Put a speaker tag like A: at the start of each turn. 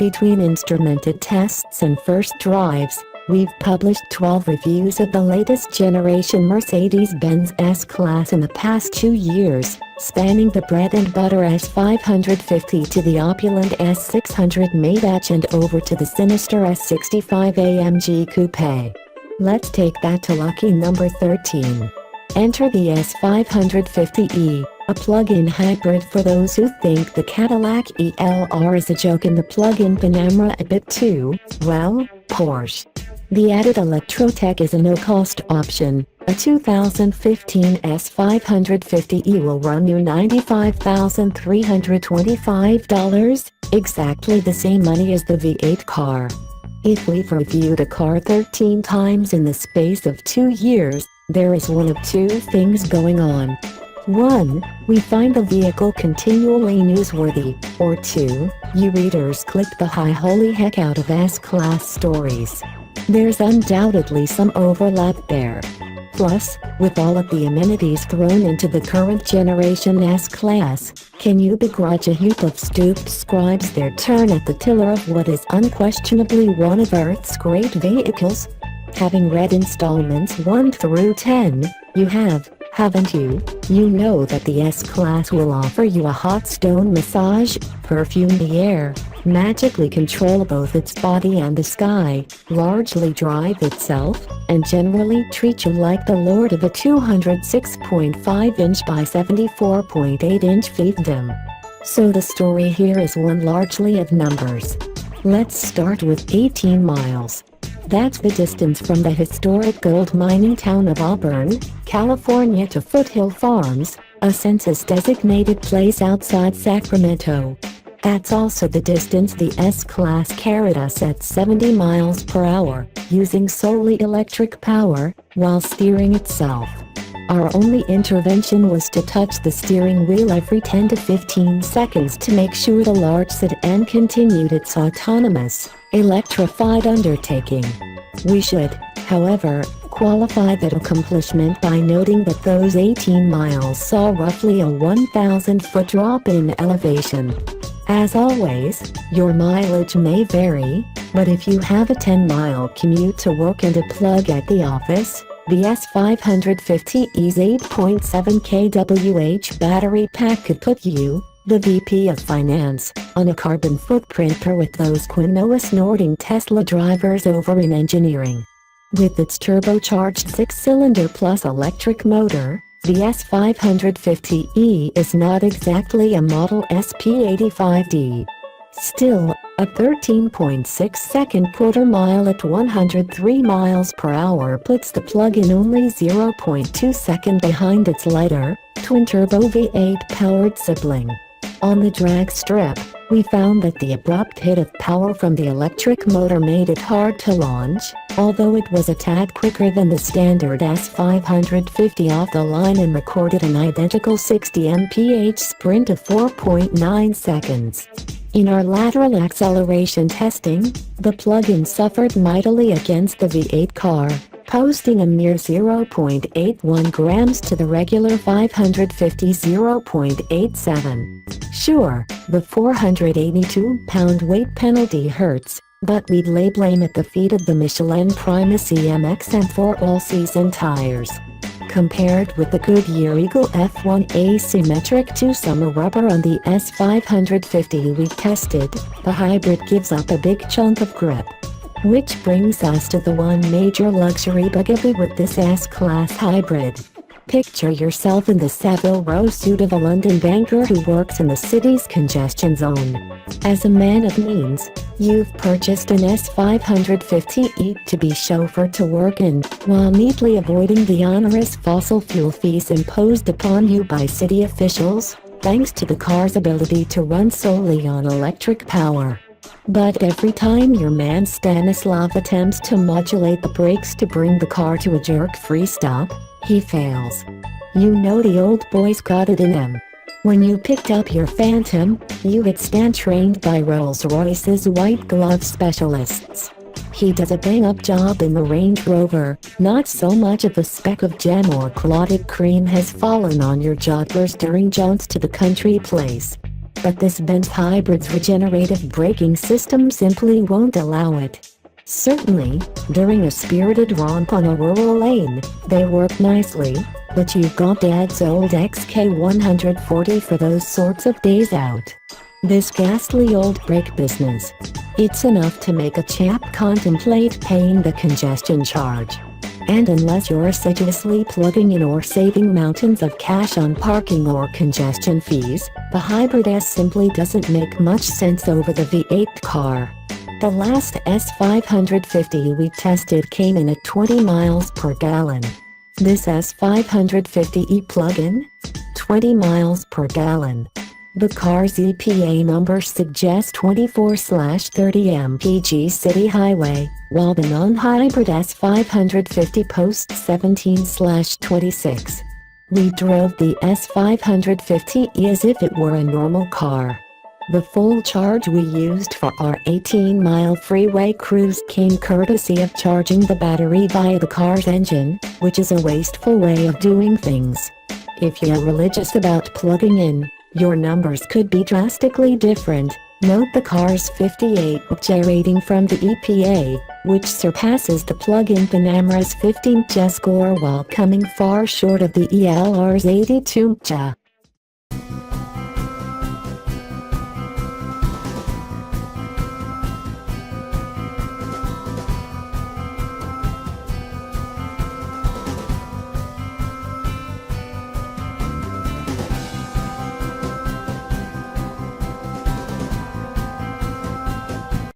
A: between instrumented tests and first drives, we've published 12 reviews of the latest generation Mercedes-Benz S-Class in the past 2 years, spanning the bread and butter S550 to the opulent S600 Maybach and over to the sinister S65 AMG Coupe. Let's take that to lucky number 13. Enter the S550e, a plug-in hybrid for those who think the Cadillac ELR is a joke and the plug-in Panamera a bit too, well, Porsche. The added electro-tech is a no-cost option. A 2015 S550e will run you $95,325, exactly the same money as the V8 car. If we've reviewed a car 13 times in the space of 2 years, there is one of two things going on. 1. We find the vehicle continually newsworthy, or 2. You readers click the holy heck out of S-Class stories. There's undoubtedly some overlap there. Plus, with all of the amenities thrown into the current generation S-Class, can you begrudge a heap of stooped scribes their turn at the tiller of what is unquestionably one of Earth's great vehicles? Having read installments 1 through 10, you have, haven't you? You know that the S-Class will offer you a hot stone massage, perfume the air, magically control both its body and the sky, largely drive itself, and generally treat you like the lord of a 206.5-inch by 74.8-inch fiefdom. So the story here is one largely of numbers. Let's start with 18 miles. That's the distance from the historic gold mining town of Auburn, California to Foothill Farms, a census-designated place outside Sacramento. That's also the distance the S-Class carried us at 70 miles per hour, using solely electric power, while steering itself. Our only intervention was to touch the steering wheel every 10 to 15 seconds to make sure the large sedan continued its autonomous, electrified undertaking. We should, however, qualify that accomplishment by noting that those 18 miles saw roughly a 1,000-foot drop in elevation. As always, your mileage may vary, but if you have a 10-mile commute to work and a plug at the office, the S550e's 8.7 kWh battery pack could put you, the VP of Finance, on a carbon footprinter with those quinoa-snorting Tesla drivers over in engineering. With its turbocharged 6-cylinder plus electric motor, the S550e is not exactly a Model S P85D. Still, a 13.6-second quarter-mile at 103 miles per hour puts the plug-in only 0.2 seconds behind its lighter, twin-turbo V8-powered sibling. On the drag strip, we found that the abrupt hit of power from the electric motor made it hard to launch, although it was a tad quicker than the standard S550 off the line and recorded an identical 60 mph sprint of 4.9 seconds. In our lateral acceleration testing, the plug-in suffered mightily against the V8 car, posting a mere 0.81 grams to the regular 550 0.87. Sure, the 482-pound weight penalty hurts, but we'd lay blame at the feet of the Michelin Primacy MX M4 all-season tires. Compared with the Goodyear Eagle F1 asymmetric 2-summer rubber on the S550 we tested, the hybrid gives up a big chunk of grip. Which brings us to the one major luxury bugaboo with this S-Class hybrid. Picture yourself in the Savile Row suit of a London banker who works in the city's congestion zone. As a man of means, you've purchased an S550e to be chauffeured to work in, while neatly avoiding the onerous fossil fuel fees imposed upon you by city officials, thanks to the car's ability to run solely on electric power. But every time your man Stanislav attempts to modulate the brakes to bring the car to a jerk-free stop, he fails. You know the old boy's got it in him. When you picked up your Phantom, you had Stan trained by Rolls-Royce's white glove specialists. He does a bang-up job in the Range Rover, not so much of a speck of jam or clotted cream has fallen on your jogglers during jaunts to the country place. but this Benz hybrid's regenerative braking system simply won't allow it. Certainly, during a spirited romp on a rural lane, they work nicely, but you've got Dad's old XK140 for those sorts of days out. This ghastly old brake business. It's enough to make a chap contemplate paying the congestion charge. And unless you're assiduously plugging in or saving mountains of cash on parking or congestion fees, the Hybrid S simply doesn't make much sense over the V8 car. The last S550 we tested came in at 20 miles per gallon. This S550e plug-in? 20 miles per gallon. The car's EPA numbers suggest 24/30 mpg city highway, while the non-hybrid S550 posts 17/26. We drove the S550e as if it were a normal car. The full charge we used for our 18-mile freeway cruise came courtesy of charging the battery via the car's engine, which is a wasteful way of doing things. If you're religious about plugging in, your numbers could be drastically different. Note the car's 58 rating from the EPA, which surpasses the plug-in Panamera's 15 score while coming far short of the ELR's 82.